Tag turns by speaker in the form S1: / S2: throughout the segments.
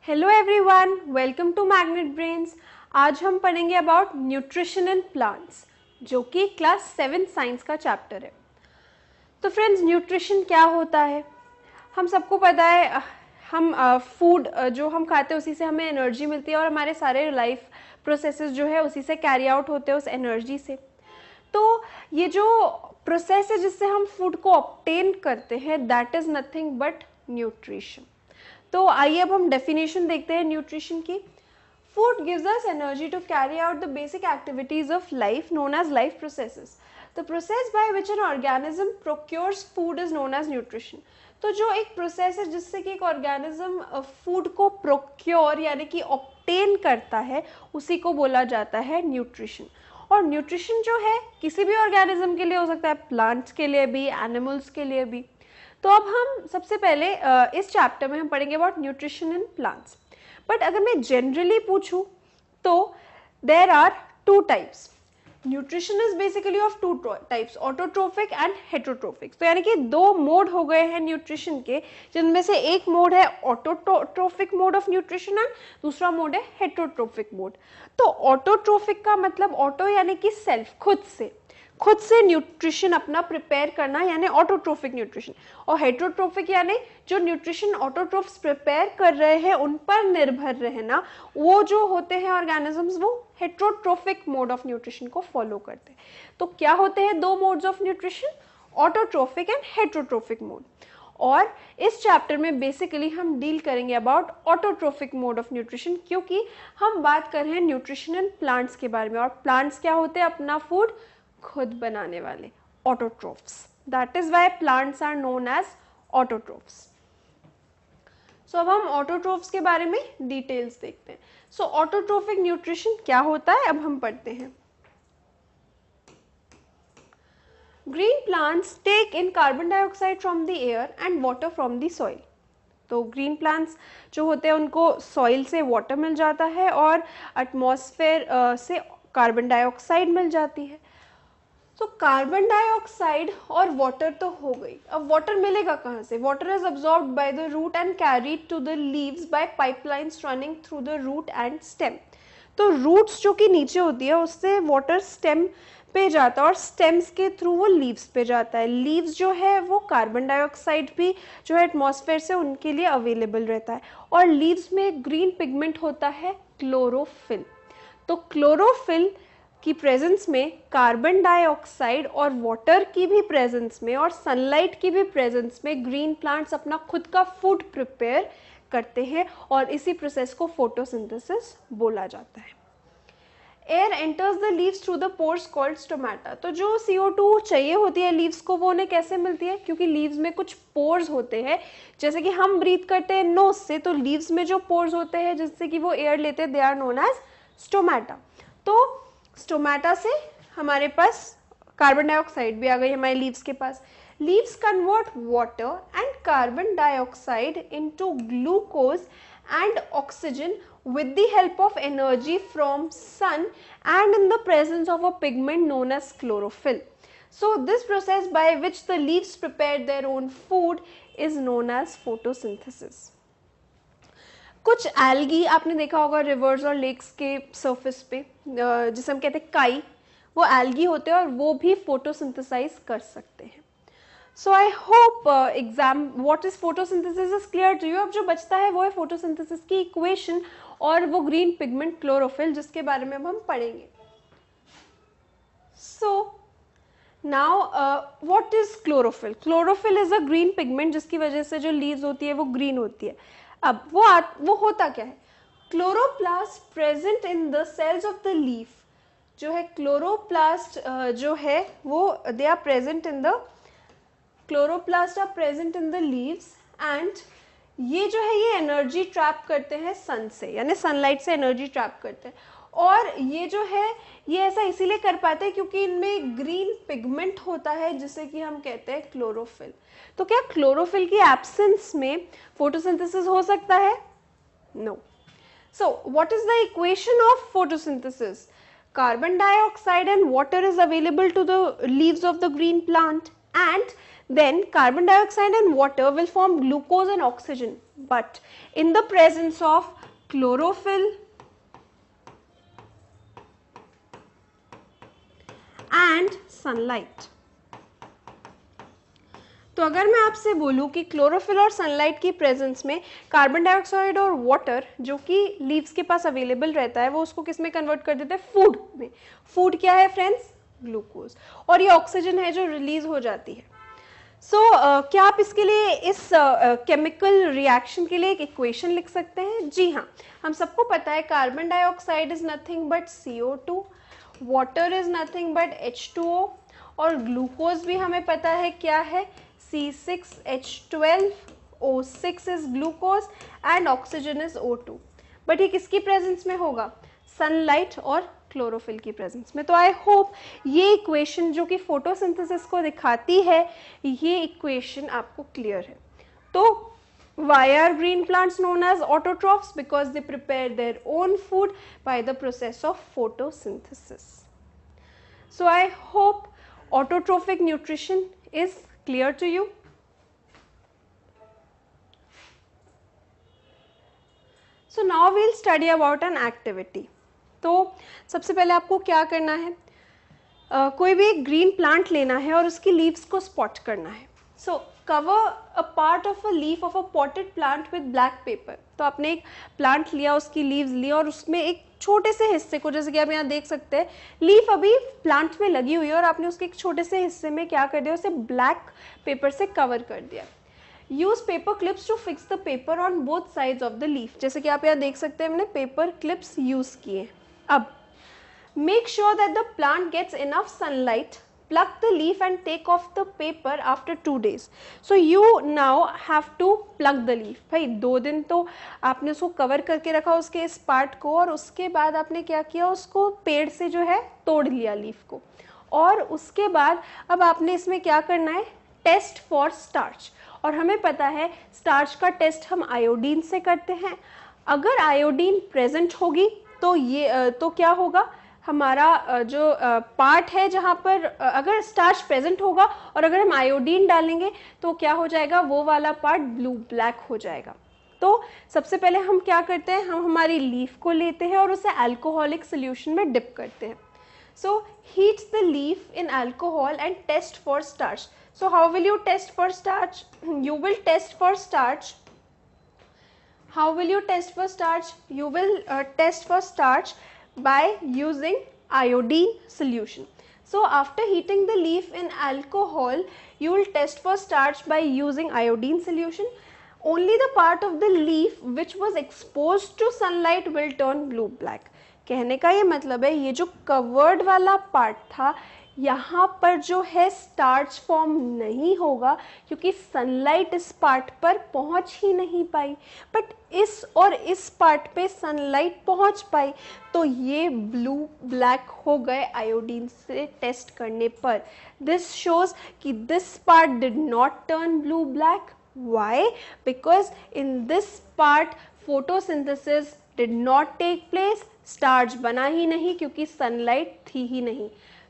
S1: Hello everyone, welcome to Magnet Brains. आज हम पढ़ेंगे अबाउट न्यूट्रिशन इन प्लांट्स, जो कि क्लास 7 साइंस का चैप्टर है। तो फ्रेंड्स, न्यूट्रिशन क्या होता है? हम सबको पता है, हम फूड जो हम खाते हैं उसी से हमें एनर्जी मिलती है और हमारे सारे लाइफ प्रोसेसेस जो है उसी से कैरी आउट होते हैं, उस एनर्जी से। तो ये जो प्रोसेस है जिससे हम फूड को ऑब्टेन करते हैं, that is nothing but nutrition. तो आइए अब हम डेफिनेशन देखते हैं न्यूट्रिशन की। Food gives us energy to carry out the basic activities of life known as life processes. The process by which an organism procures food is known as nutrition. तो जो एक प्रोसेस है जिससे कि एक ऑर्गेनिज्म फूड को procure यानी कि ऑब्टेन करता है, उसी को बोला जाता है न्यूट्रिशन। और न्यूट्रिशन जो है किसी भी ऑर्गेनिज्म के लिए हो सकता है, प्लांट्स के लिए भी, एनिमल्स के लिए भी। तो अब हम सबसे पहले इस चैप्टर में हम पढ़ेंगे about nutrition in plants. But अगर मैं जनरली पूछूं तो there are two types. Nutrition is basically of two types, autotrophic and heterotrophic. तो यानी कि दो मोड हो गए हैं न्यूट्रिशन के, जिनमें से एक मोड है autotrophic mode of nutrition and दूसरा मोड है हेटेरोट्रोफिक मोड। तो ऑटोट्रोफिक का मतलब ऑटो यानी कि सेल्फ, खुद से न्यूट्रिशन अपना प्रिपेयर करना यानी ऑटोट्रोफिक न्यूट्रिशन, और हेटेरोट्रोफिक यानी जो न्यूट्रिशन ऑटोट्रोफ्स प्रिपेयर कर रहे हैं उन पर निर्भर रहना, वो जो होते हैं ऑर्गेनिजम्स वो हेटेरोट्रोफिक मोड ऑफ न्यूट्रिशन को फॉलो करते हैं। तो क्या होते हैं दो modes of nutrition, autotrophic and heterotrophic mode. और इस चैप्टर में बेसिकली हम डील करेंगे about autotrophic mode of nutrition, क्योंकि हम बात कर रहे हैं न्यूट्रिशन इन प्लांट्स के बारे में, और प्लांट्स क्या होते हैं? अपना फूड खुद बनाने वाले, autotrophs. That is why plants are known as autotrophs. So अब हम ऑटोट्रोफ्स के बारे में डिटेल्स देखते हैं। सो ऑटोट्रोफिक न्यूट्रिशन क्या होता है, अब हम पढ़ते हैं। Green plants take in carbon dioxide from the air and water from the soil. तो ग्रीन प्लांट्स जो होते हैं उनको सॉइल से वाटर मिल जाता है और एटमॉस्फेयर से कार्बन डाइऑक्साइड मिल जाती है। तो कार्बन डाइऑक्साइड और वाटर तो हो गई, अब वाटर मिलेगा कहाँ से? Water is absorbed by the root and carried to the leaves by pipelines running through the root and stem. तो रूट्स जो कि नीचे होती है उससे वाटर स्टेम पे जाता है और स्टेम्स के थ्रू वो लीव्स पे जाता है। लीव्स जो है वो कार्बन डाइऑक्साइड भी जो है एटमॉस्फेयर से उनके लिए अवेलेबल रहता है, और लीव्स में ग्रीन पिगमेंट होता है क्लोरोफिल। तो क्लोरोफिल की प्रेजेंस में कार्बन डाइऑक्साइड और वाटर की भी प्रेजेंस में और सनलाइट की भी प्रेजेंस में ग्रीन प्लांट्स अपना खुद का फूड प्रिपेयर करते हैं, और इसी प्रोसेस को फोटोसिंथेसिस बोला जाता है। Air enters the leaves through the pores called stomata. तो जो CO2 चाहिए होती है लीव्स को, वो उन्हें कैसे मिलती है? क्योंकि लीव्स में कुछ पोर्स होते हैं, जैसे कि हम ब्रीथ करते हैं नोज से, तो लीव्स में जो पोर्स होते हैं जिससे कि वो एयर लेते हैं, they are known as stomata. तो स्टोमेटा से हमारे पास कार्बन डाइऑक्साइड भी आ गई हमारे लीव्स के पास। Leaves convert water and carbon dioxide into glucose and oxygen with the help of energy from sun and in the presence of a pigment known as chlorophyll. So this process by which the leaves prepare their own food is known as photosynthesis. कुछ algae आपने देखा होगा reverse और lakes के surface पे, जिसे हम कहते हैं काई, वो एल्गी होते हैं और वो भी फोटोसिंथेसाइज कर सकते हैं। So I hope exam what is photosynthesis is clear to you. अब जो बचता है वो है फोटोसिंथेसिस की इक्वेशन और वो ग्रीन पिगमेंट क्लोरोफिल, जिसके बारे में अब हम पढ़ेंगे। So now what is chlorophyll? Chlorophyll is a green pigment जिसकी वजह से जो लीव्स होती है वो ग्रीन होती है। अब वो होता क्या है? Chloroplast present in the cells of the leaf, जो है क्लोरोप्लास्ट जो है वो they are present in the chloroplast are present in the leaves, and ये जो है ये एनर्जी ट्रैप करते हैं सन से, यानी सनलाइट से एनर्जी ट्रैप करते हैं। और ये जो है ये ऐसा इसीलिए कर पाते हैं क्योंकि इनमें ग्रीन पिगमेंट होता है जिसे कि हम कहते हैं क्लोरोफिल। तो क्या क्लोरोफिल की एब्सेंस में फोटोसिंथेसिस हो सकता है? No. So what is the equation of photosynthesis? Carbon dioxide and water is available to the leaves of the green plant, and then carbon dioxide and water will form glucose and oxygen, but in the presence of chlorophyll and sunlight. तो अगर मैं आपसे बोलूँ कि chlorophyll और sunlight की presence में carbon dioxide और वाटर जो कि लीव्स के पास अवेलेबल रहता है वो उसको किस में कन्वर्ट कर देते हैं, फूड में. फूड क्या है फ्रेंड्स, ग्लूकोज, और ये ऑक्सीजन है जो रिलीज हो जाती है. क्या आप इसके लिए इस केमिकल रिएक्शन के लिए एक इक्वेशन लिख सकते हैं? जी हाँ, हम सबको पता है carbon dioxide is nothing but CO2, water is nothing but H2O, और ग्लूकोज भी हमें पता है क्या है, C6H12, O6 is glucose and oxygen is O2. But ये किसकी प्रेजेंस में होगा, सनलाइट और क्लोरोफिल की प्रेजेंस में. तो आई होप ये इक्वेशन जो कि फोटोसिंथेसिस को दिखाती है, ये इक्वेशन आपको क्लियर है. तो why are green plants known as autotrophs? Because they prepare their own food by the process of photosynthesis. So I hope autotrophic nutrition is clear to you. So now we'll study about an activity. तो सबसे पहले आपको क्या करना है, कोई भी एक ग्रीन प्लांट लेना है और उसकी लीव्स को स्पॉट करना है. सो cover a part of a leaf of a potted plant with black pepper. तो आपने एक प्लांट लिया, उसकी लीव्स ली और उसमें एक छोटे से हिस्से को, जैसे कि आप यहाँ देख सकते हैं लीफ अभी प्लांट में लगी हुई है और आपने उसके एक छोटे से हिस्से में क्या कर दिया, उसे ब्लैक पेपर से कवर कर दिया. Use paper clips to fix the paper on both sides of the leaf. जैसे कि आप यहाँ देख सकते हैं हमने पेपर क्लिप्स यूज किए. अब make sure that the plant gets enough sunlight. Pluck the leaf and take off the paper after 2 days. So you now have to pluck the leaf. भाई 2 दिन तो आपने उसको कवर करके रखा उसके इस पार्ट को, और उसके बाद आपने क्या किया, उसको पेड़ से जो है तोड़ लिया लीफ को. और उसके बाद अब आपने इसमें क्या करना है, टेस्ट फॉर स्टार्च. और हमें पता है स्टार्च का टेस्ट हम आयोडीन से करते हैं. अगर आयोडीन प्रेजेंट होगी तो ये तो क्या होगा, हमारा जो पार्ट है जहाँ पर अगर स्टार्च प्रेजेंट होगा और अगर हम आयोडीन डालेंगे तो क्या हो जाएगा, वो वाला पार्ट ब्लू ब्लैक हो जाएगा. तो सबसे पहले हम क्या करते हैं, हम हमारी लीफ को लेते हैं और उसे अल्कोहलिक सोल्यूशन में डिप करते हैं. So heat the leaf in alcohol and test for starch. So how will you test for starch, you will test for starch. How will you test for starch? You will test for starch by using iodine solution. So after heating the leaf in alcohol, you will test for starch by using iodine solution. Only the part of the leaf which was exposed to sunlight will turn blue black. कहने का ये मतलब है ये जो covered वाला part था यहाँ पर जो है स्टार्च फॉर्म नहीं होगा क्योंकि सनलाइट इस पार्ट पर पहुँच ही नहीं पाई. बट इस और इस पार्ट पे सनलाइट पहुँच पाई तो ये ब्लू ब्लैक हो गए आयोडीन से टेस्ट करने पर. दिस शोज कि this part did not turn blue black. Why? Because in this part photosynthesis did not take place. Starch बना ही नहीं क्योंकि सनलाइट थी ही नहीं.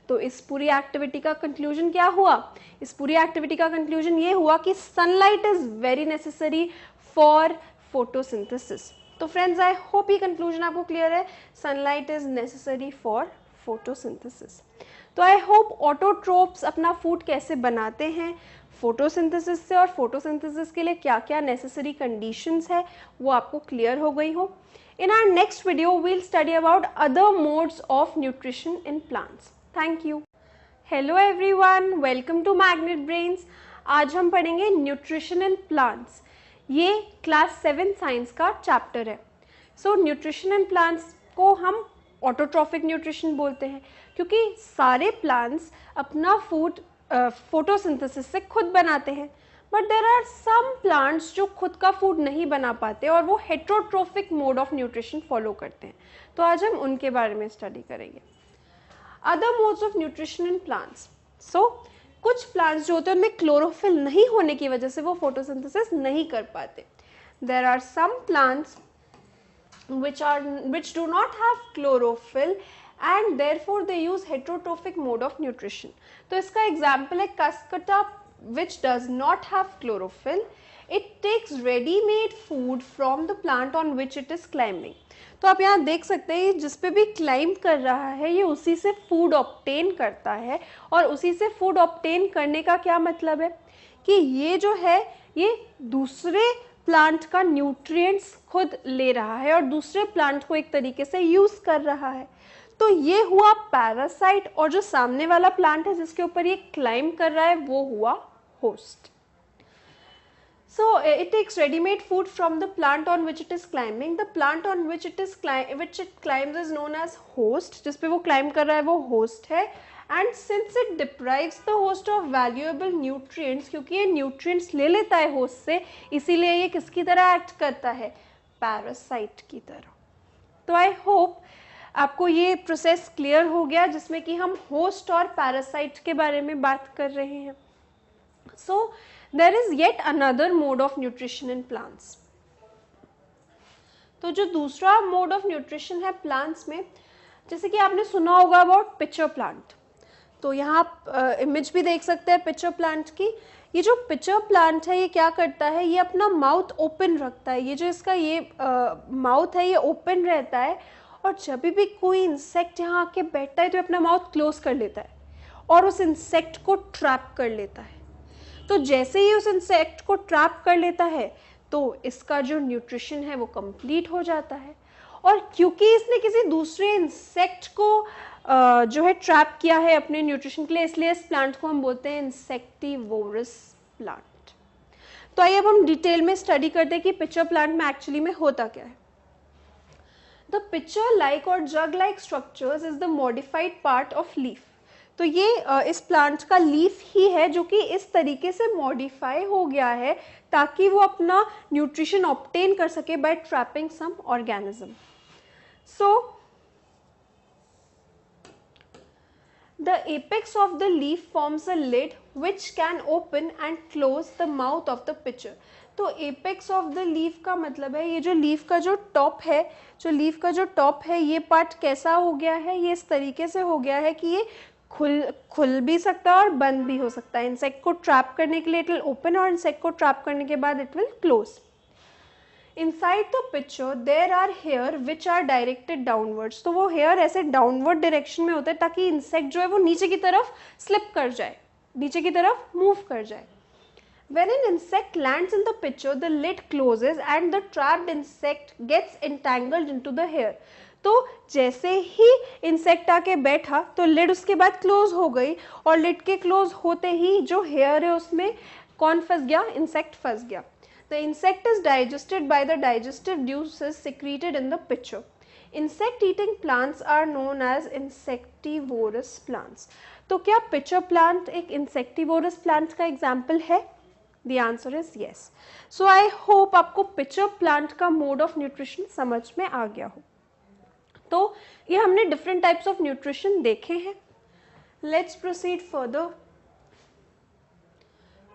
S1: तो इस पूरी एक्टिविटी का कंक्लूजन क्या हुआ, इस पूरी एक्टिविटी का कंक्लूजन ये हुआ कि sunlight is very necessary for photosynthesis. तो फ्रेंड्स आई होप ये कंक्लूजन आपको क्लियर है, sunlight is necessary for photosynthesis. तो आई होप ऑटोट्रोप्स अपना फूड कैसे बनाते हैं फोटोसिंथेसिस से और फोटोसिंथेसिस के लिए क्या क्या नेसेसरी कंडीशंस है वो आपको क्लियर हो गई हो. In our next video, we'll study about other modes of nutrition in plants. Thank you. Hello everyone, welcome to Magnet Brains. आज हम पढ़ेंगे न्यूट्रिशन इन प्लांट्स. ये क्लास 7 साइंस का चैप्टर है. सो न्यूट्रिशन इन प्लांट्स को हम ऑटोट्रॉफिक न्यूट्रिशन बोलते हैं क्योंकि सारे प्लांट्स अपना फूड फोटोसिंथेसिस से खुद बनाते हैं. But there are some plants जो खुद का फूड नहीं बना पाते और वो heterotrophic mode of nutrition follow करते हैं. तो आज हम उनके बारे में स्टडी करेंगे. Other modes of nutrition in plants. So कुछ प्लांट्स जो होते हैं उनमें क्लोरोफिल नहीं होने की वजह से वो फोटोसिंथेसिस नहीं कर पाते. There are some plants which do not have chlorophyll and therefore they use heterotrophic mode of nutrition. तो इसका एग्जाम्पल है cuscuta which does not have chlorophyll. It takes readymade food from the plant on which it is climbing. तो आप यहाँ देख सकते हैं जिस पे भी क्लाइंब कर रहा है ये उसी से फूड ऑब्टेन करता है, और उसी से फूड ऑब्टेन करने का क्या मतलब है कि ये जो है ये दूसरे प्लांट का न्यूट्रिएंट्स खुद ले रहा है और दूसरे प्लांट को एक तरीके से यूज कर रहा है। तो ये हुआ पैरासाइट, और जो सामने वाला प्लांट है जिसके ऊपर ये क्लाइंब कर रहा है वो हुआ host. So it takes ready-made food from the plant on which it is climbing. The plant on which it climbs is known as host. जिस पे वो climb कर रहा है वो host है. And since it deprives the host of valuable nutrients, क्योंकि ये nutrients ले लेता है host से, इसीलिए ये किसकी तरह act करता है? Parasite की तरह. तो I hope आपको ये प्रोसेस क्लियर हो गया जिसमें कि हम होस्ट और पैरासाइट के बारे में बात कर रहे हैं। So there is yet another mode of nutrition in plants. तो जो दूसरा मोड ऑफ न्यूट्रिशन है प्लांट्स में, जैसे कि आपने सुना होगा अबाउट पिचर प्लांट। तो यहाँ आप इमेज भी देख सकते हैं पिचर प्लांट की। ये जो पिचर प्लांट है ये क्या करता है, ये अपना माउथ ओपन रखता है। ये जो इसका ये माउथ है ये ओपन रहता है, और जब भी कोई इंसेक्ट यहाँ आके बैठता है तो अपना माउथ क्लोज कर लेता है और उस इंसेक्ट को ट्रैप कर लेता है। तो जैसे ही उस इंसेक्ट को ट्रैप कर लेता है तो इसका जो न्यूट्रिशन है वो कंप्लीट हो जाता है। और क्योंकि इसने किसी दूसरे इंसेक्ट को जो है ट्रैप किया है अपने न्यूट्रिशन के लिए, इसलिए इस प्लांट को हम बोलते हैं इंसेक्टिवोरस प्लांट। तो आइए अब हम डिटेल में स्टडी करते हैं कि पिचर प्लांट में एक्चुअली में होता क्या है। The pitcher-like or jug-like structures is the modified part of leaf. तो ये इस प्लांट का लीफ ही है जो कि इस तरीके से मॉडिफाई हो गया है ताकि वो अपना न्यूट्रिशन ऑब्टेन कर सके by trapping some organism. So the apex of the leaf forms a lid which can open and close the mouth of the pitcher. तो एपेक्स ऑफ द लीफ का मतलब है ये जो लीफ का जो टॉप है, ये पार्ट कैसा हो गया है, ये इस तरीके से हो गया है कि ये खुल भी सकता है और बंद भी हो सकता है। इंसेक्ट को ट्रैप करने के लिए इट विल ओपन और इंसेक्ट को ट्रैप करने के बाद it will close. Inside the pitcher there are hair which are directed downwards. तो वो hair ऐसे downward direction में होता है ताकि इंसेक्ट जो है वो नीचे की तरफ स्लिप कर जाए, नीचे की तरफ मूव कर जाए। When an insect lands in the pitcher, the lid closes and the trapped insect gets entangled into the hair. तो जैसे ही इंसेक्ट आके बैठा तो लिड उसके बाद क्लोज हो गई, और लिड के क्लोज होते ही जो हेयर है उसमें कौन फंस गया? इंसेक्ट फंस गया। The insect is digested by the digestive juices secreted in the pitcher. Insect-eating plants are known as insectivorous plants. तो क्या pitcher plant एक insectivorous plant का example है? The answer is yes. So I hope आपको pitcher plant का mode of nutrition समझ में आ गया हो। तो ये हमने different types of nutrition देखे हैं। Let's proceed further.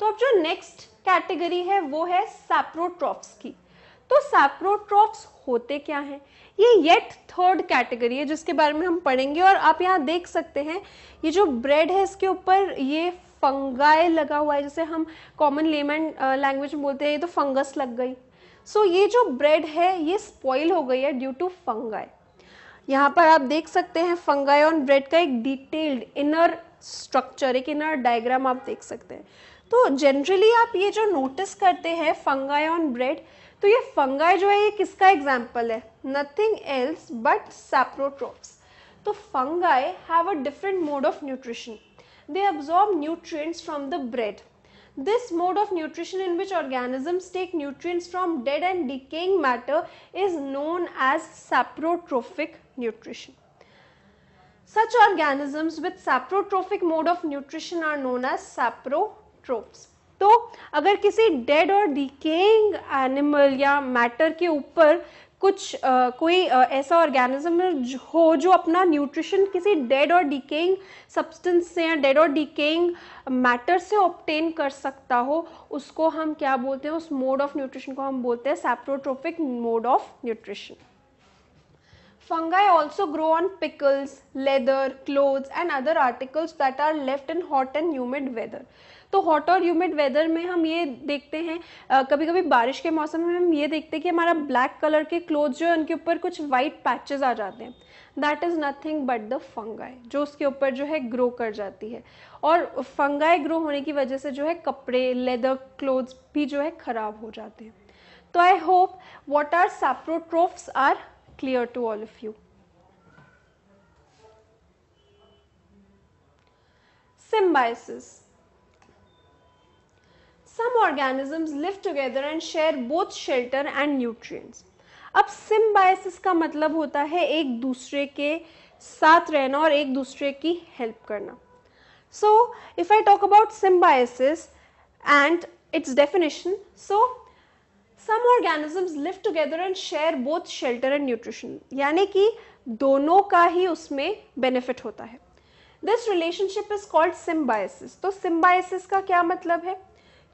S1: तो अब जो नेक्स्ट कैटेगरी है वो है सैप्रोट्रॉफ्स की। तो सैप्रोट्रॉफ्स होते क्या हैं? ये येट थर्ड कैटेगरी है जिसके बारे में हम पढ़ेंगे। और आप यहाँ देख सकते हैं ये जो ब्रेड है इसके ऊपर ये फंगाई लगा हुआ है, जैसे हम कॉमन लेमन लैंग्वेज में बोलते हैं ये तो फंगस लग गई। सो ये जो ब्रेड है ये स्पॉइल हो गई है ड्यू टू फंगाई। यहाँ पर आप देख सकते हैं फंगाई ऑन ब्रेड का एक डिटेल्ड इनर स्ट्रक्चर, एक इनर डायग्राम आप देख सकते हैं। तो जनरली आप ये जो नोटिस करते हैं फंगाई ऑन ब्रेड, तो ये फंगाई जो है ये किसका एग्जाम्पल है? Nothing else but saprotrophs. तो fungi have a different mode of nutrition. They absorb nutrients from the bread. This mode of nutrition in which organisms take nutrients from dead and decaying matter is known as saprotrophic nutrition. Such organisms with saprotrophic mode of nutrition are known as saprotrophs. तो अगर किसी dead और decaying animal या matter के ऊपर कुछ कोई ऐसा ऑर्गेनिज्म हो जो अपना न्यूट्रिशन किसी डेड और डिकेइंग सब्सटेंस से या डेड और डिकेइंग मैटर से ऑब्टेन कर सकता हो, उसको हम क्या बोलते हैं? उस मोड ऑफ न्यूट्रिशन को हम बोलते हैं saprotrophic mode of nutrition. Fungi also grow on pickles, leather, clothes and other articles that are left in hot and humid weather. तो हॉट और ह्यूमिड वेदर में हम ये देखते हैं, कभी कभी बारिश के मौसम में हम ये देखते हैं कि हमारा ब्लैक कलर के क्लोथ जो है उनके ऊपर कुछ वाइट पैचेस आ जाते हैं। That is nothing but the fungi जो उसके ऊपर जो है ग्रो कर जाती है, और फंगाई ग्रो होने की वजह से जो है कपड़े, लेदर क्लोथ्स भी जो है खराब हो जाते हैं। तो I hope what are saprotrophs are clear to all of you. Symbiosis. Some organisms live together and share both shelter and nutrients. अब सिम्बायोसिस का मतलब होता है एक दूसरे के साथ रहना और एक दूसरे की हेल्प करना. So if I talk about symbiosis and its definition, so some organisms live together and share both shelter and nutrition, यानी कि दोनों का ही उसमें बेनिफिट होता है. This relationship is called symbiosis. तो symbiosis का क्या मतलब है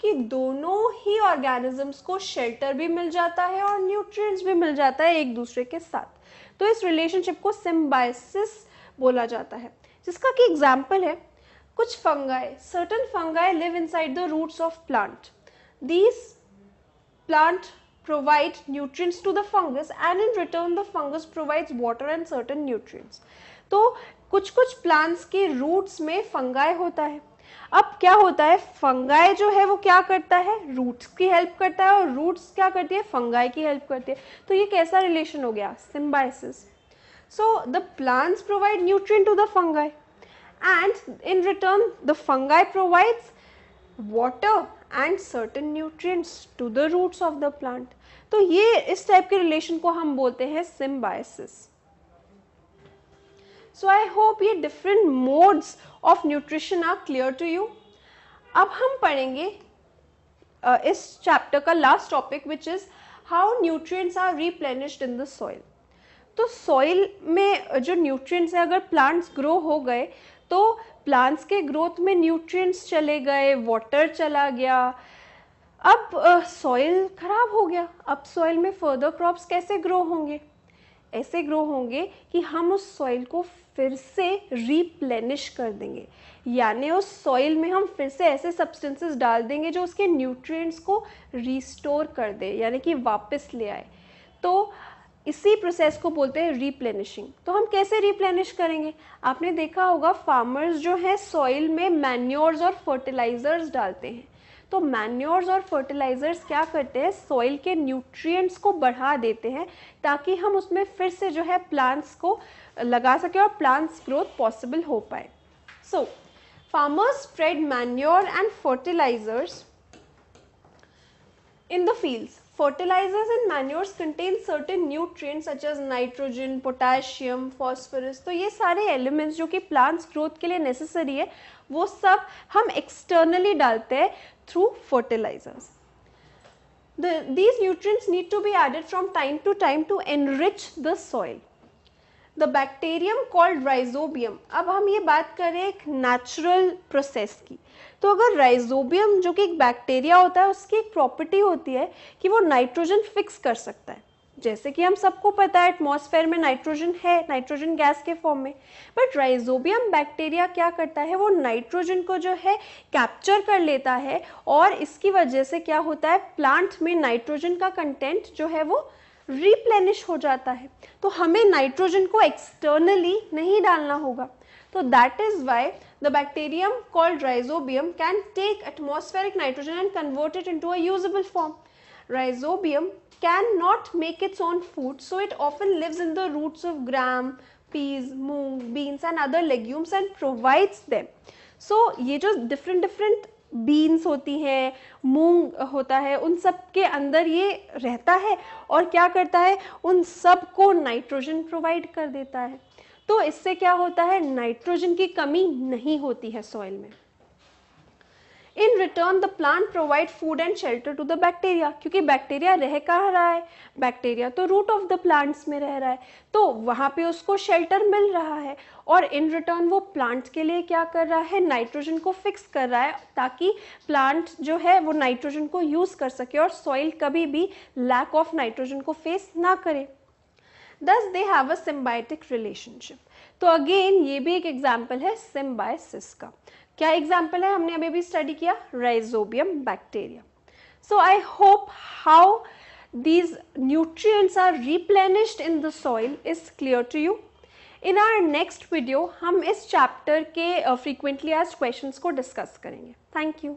S1: कि दोनों ही ऑर्गेनिजम्स को शेल्टर भी मिल जाता है और न्यूट्रिएंट्स भी मिल जाता है एक दूसरे के साथ. तो इस रिलेशनशिप को सिम्बायोसिस बोला जाता है, जिसका कि एग्जाम्पल है कुछ fungi. Certain fungi live inside the roots of plant. These plant provide nutrients to the fungus and in return the fungus provides water and certain nutrients. तो कुछ कुछ plants के roots में fungi होता है. अब क्या होता है, fungi जो है वो क्या करता है, roots की help करता है और roots क्या करती है, fungi की help करती है. तो ये कैसा relation हो गया, symbiosis. So the plants provide nutrient to the fungi and in return the fungi provides water and certain nutrients to the roots of the plant. तो ये इस टाइप के रिलेशन को हम बोलते हैं symbiosis. So I hope ये different modes of nutrition are clear to you. अब हम पढ़ेंगे इस चैप्टर का last topic which is how nutrients are replenished in the soil. तो सॉइल में जो न्यूट्रिएंट्स है, अगर प्लांट्स ग्रो हो गए तो प्लांट्स के ग्रोथ में न्यूट्रिएंट्स चले गए, वाटर चला गया, अब सॉइल खराब हो गया. अब सॉइल में फर्दर क्रॉप्स कैसे ग्रो होंगे, ऐसे ग्रो होंगे कि हम उस सॉइल को फिर से रिप्लेनिश कर देंगे, यानी उस सॉइल में हम फिर से ऐसे सब्सटेंसेस डाल देंगे जो उसके न्यूट्रिएंट्स को रिस्टोर कर दे, यानी कि वापस ले आए. तो इसी प्रोसेस को बोलते हैं रिप्लेनिशिंग. तो हम कैसे रिप्लेनिश करेंगे, आपने देखा होगा फार्मर्स जो है सॉइल में मैन्योर्स और फर्टिलाइजर्स डालते हैं. तो मैन्योर्स और फर्टिलाइजर्स क्या करते हैं, सॉइल के न्यूट्रिएंट्स को बढ़ा देते हैं ताकि हम उसमें फिर से जो है प्लांट्स को लगा सकें और प्लांट्स ग्रोथ पॉसिबल हो पाए. So farmers spread manure and fertilizers in the fields. Fertilizers and manures contain certain nutrients such as nitrogen, potassium, phosphorus. तो ये सारे elements जो कि plants growth के लिए necessary है, वो सब हम externally डालते हैं through fertilizers. These nutrients need to be added from time to time to enrich the soil. The bacterium called rhizobium. अब हम ये बात करें एक नेचुरल प्रोसेस की, तो अगर राइजोबियम जो कि एक बैक्टीरिया होता है उसकी एक प्रॉपर्टी होती है कि वो नाइट्रोजन फिक्स कर सकता है. जैसे कि हम सबको पता है एटमॉस्फेयर में नाइट्रोजन है, नाइट्रोजन गैस के फॉर्म में, बट राइजोबियम बैक्टीरिया क्या करता है, वो नाइट्रोजन को जो है कैप्चर कर लेता है और इसकी वजह से क्या होता है, प्लांट में नाइट्रोजन का कंटेंट जो है वो रिप्लेनिश हो जाता है. तो हमें नाइट्रोजन को एक्सटर्नली नहीं डालना होगा. तो that is why the bacterium called rhizobium can take atmospheric nitrogen and convert it into a usable form. Rhizobium cannot make its own food, so it often lives in the roots of gram, peas, moong, beans and other legumes and provides them. So ये जो different beans होती हैं, मूंग होता है, उन सब के अंदर ये रहता है और क्या करता है, उन सब को नाइट्रोजन प्रोवाइड कर देता है. तो इससे क्या होता है, नाइट्रोजन की कमी नहीं होती है सॉइल में. In return the plant provide food and shelter to the bacteria, क्योंकि बैक्टीरिया रह कहाँ रहा है, बैक्टीरिया तो रूट ऑफ द प्लांट्स में रह रहा है, तो वहाँ पे उसको शेल्टर मिल रहा है और इन रिटर्न वो प्लांट के लिए क्या कर रहा है, नाइट्रोजन को फिक्स कर रहा है ताकि प्लांट जो है वो नाइट्रोजन को यूज़ कर सके और सॉइल कभी भी लैक ऑफ नाइट्रोजन को फेस ना करे. दस they have a symbiotic relationship. तो अगेन ये भी एक एग्जाम्पल है सिम्बायोसिस का। क्या एग्जाम्पल है, हमने अभी भी स्टडी किया, rhizobium bacteria. So I hope how these nutrients are replenished in the soil is clear to you. In our next video हम इस चैप्टर के frequently asked questions को डिस्कस करेंगे। Thank you.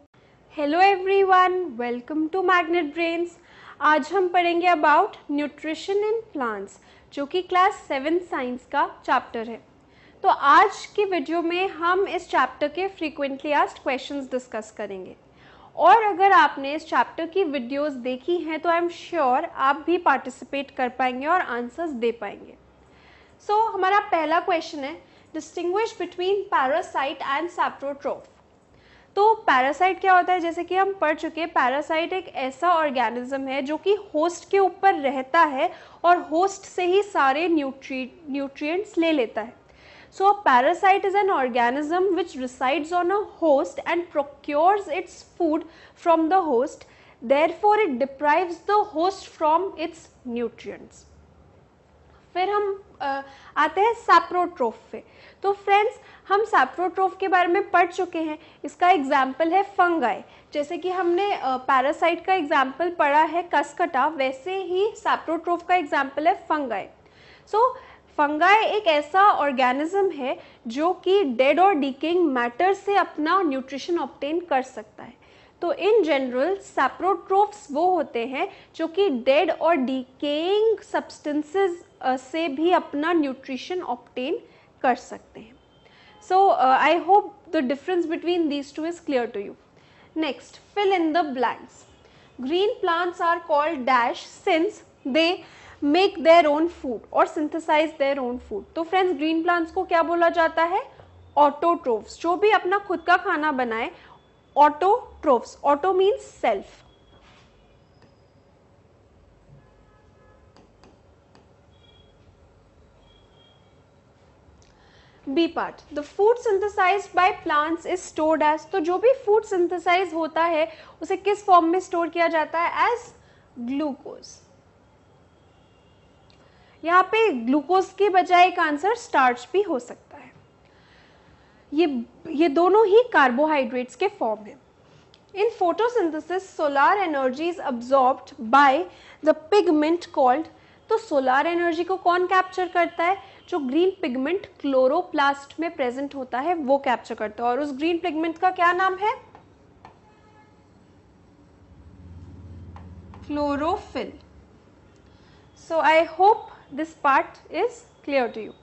S1: Hello everyone, welcome to Magnet Brains. आज हम पढ़ेंगे about nutrition in plants, जो कि क्लास 7 साइंस का चैप्टर है। तो आज की वीडियो में हम इस चैप्टर के फ्रीक्वेंटली आस्क्ड क्वेश्चंस डिस्कस करेंगे, और अगर आपने इस चैप्टर की वीडियोस देखी हैं तो आई एम श्योर आप भी पार्टिसिपेट कर पाएंगे और आंसर्स दे पाएंगे। सो हमारा पहला क्वेश्चन है, distinguish between parasite and saprotroph. तो पैरासाइट क्या होता है, जैसे कि हम पढ़ चुके हैं, पैरासाइट एक ऐसा ऑर्गेनिज्म है जो कि होस्ट के ऊपर रहता है और होस्ट से ही सारे न्यूट्रिएंट्स ले लेता है। So a parasite is an organism which resides on a host and procures its food from the host. Therefore, it deprives the host from its nutrients. फिर हम आते हैं सैप्रोट्रोफ पे। तो फ्रेंड्स, हम सैप्रोट्रोफ के बारे में पढ़ चुके हैं। इसका एग्जाम्पल है फंगाई। जैसे कि हमने पैरासाइट का एग्जाम्पल पढ़ा है कसकटा, वैसे ही सैप्रोट्रोफ का एग्जाम्पल है फंगाई। फंगाई एक ऐसा ऑर्गेनिज्म है जो कि डेड और डिकेइंग मैटर से अपना न्यूट्रिशन ऑब्टेन कर सकता है। तो इन जनरल सैप्रोट्रोफ्स वो होते हैं जो कि डेड और डिकेइंग सब्सटेंसेस से भी अपना न्यूट्रिशन ऑब्टेन कर सकते हैं। So I hope the difference between these two is clear to you. Next, fill in the blanks. Green plants are called dash since they make their own food और synthesize their own food. तो friends, green plants को क्या बोला जाता है? Autotrophs. जो भी अपना खुद का खाना बनाए, autotrophs. Auto means self. B part, the food synthesized by plants is stored as. तो जो भी फूड सिंथेसाइज होता है उसे किस फॉर्म में स्टोर किया जाता है? As glucose. यहाँ पे ग्लूकोज के बजाय एक आंसर स्टार्च भी हो सकता है। ये दोनों ही कार्बोहाइड्रेट्स के फॉर्म है। In photosynthesis solar energy is absorbed by the pigment called. तो सोलार एनर्जी को कौन कैप्चर करता है? जो ग्रीन पिगमेंट क्लोरोप्लास्ट में प्रेजेंट होता है वो कैप्चर करता है, और उस ग्रीन पिगमेंट का क्या नाम है? Chlorophyll. So I hope this part is clear to you.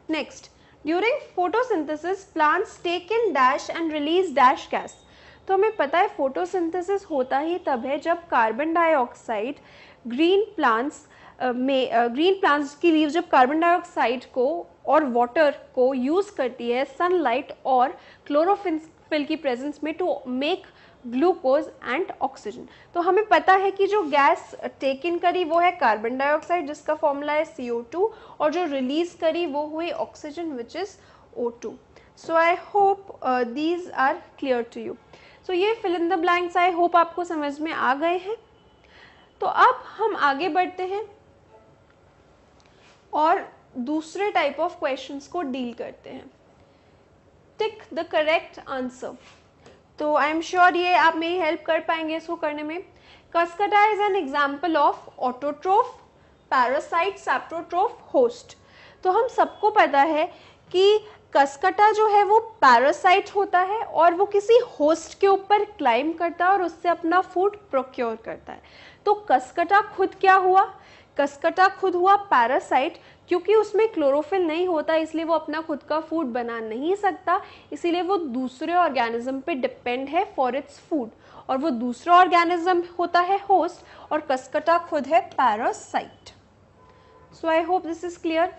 S1: Next, during photosynthesis plants take in dash and release dash gas. तो हमें पता है फोटोसिंथेसिस होता ही तब है जब कार्बन डाइऑक्साइड ग्रीन प्लांट्स की लीव जब कार्बन डाइऑक्साइड को और वाटर को यूज करती है सनलाइट और क्लोरोफिल की प्रेजेंस में to make glucose and oxygen. तो हमें पता है कि जो गैस टेक इन करी वो है कार्बन डाइऑक्साइड, जिसका फॉर्मूला है CO2, और जो रिलीज करी वो हुई oxygen, which is O2। So I hope these are clear to you. So ये fill in the blanks I hope आपको समझ में आ गए हैं। तो अब हम आगे बढ़ते हैं और दूसरे टाइप ऑफ क्वेश्चंस को डील करते हैं। Tick the correct answer. तो आई एम श्योर ये आप मेरी हेल्प कर पाएंगे इसको करने में। Cuscuta is an example of autotroph, parasite, saprotroph, host. तो हम सबको पता है कि कसकटा जो है वो पैरासाइट होता है और वो किसी होस्ट के ऊपर क्लाइम करता है और उससे अपना फूड प्रोक्योर करता है। तो कसकटा खुद क्या हुआ? कसकटा खुद हुआ पैरासाइट, क्योंकि उसमें क्लोरोफिल नहीं होता इसलिए वो अपना खुद का फूड बना नहीं सकता, इसीलिए वो दूसरे ऑर्गेनिज्म पे डिपेंड है फॉर इट्स फूड, और वो दूसरा ऑर्गेनिज्म होता है होस्ट, और कसकटा खुद है parasite. So I hope this is clear.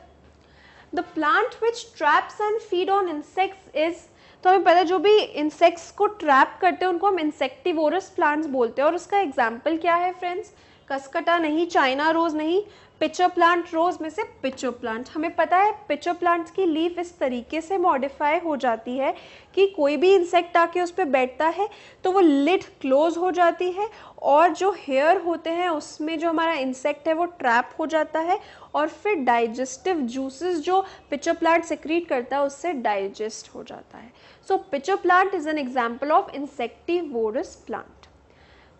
S1: The plant which traps and feed on insects is. तो हमें पता है जो भी इंसेक्ट्स को ट्रैप करते हैं उनको हम इंसेक्टिवोरस प्लांट्स बोलते हैं, और उसका एग्जाम्पल क्या है फ्रेंड्स? कसकटा नहीं, चाइना रोज नहीं, पिचर प्लांट रोज में से पिचर प्लांट, हमें पता है पिचर प्लांट की लीफ इस तरीके से मॉडिफाई हो जाती है कि कोई भी इंसेक्ट आके उस पर बैठता है तो वो लिड क्लोज हो जाती है और जो हेयर होते हैं उसमें जो हमारा इंसेक्ट है वो ट्रैप हो जाता है और फिर डाइजेस्टिव जूसेस जो पिचर प्लांट सेक्रीट करता है उससे डाइजेस्ट हो जाता है। So pitcher plant is an example of insectivorous plant.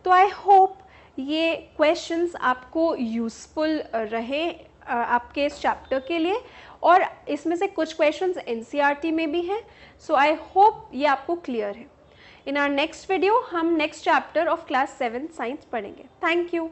S1: तो आई होप ये क्वेश्चंस आपको यूज़फुल रहे आपके इस चैप्टर के लिए, और इसमें से कुछ क्वेश्चंस एनसीईआरटी में भी हैं। सो आई होप ये आपको क्लियर है। इन आवर नेक्स्ट वीडियो हम next chapter of class 7 science पढ़ेंगे। Thank you.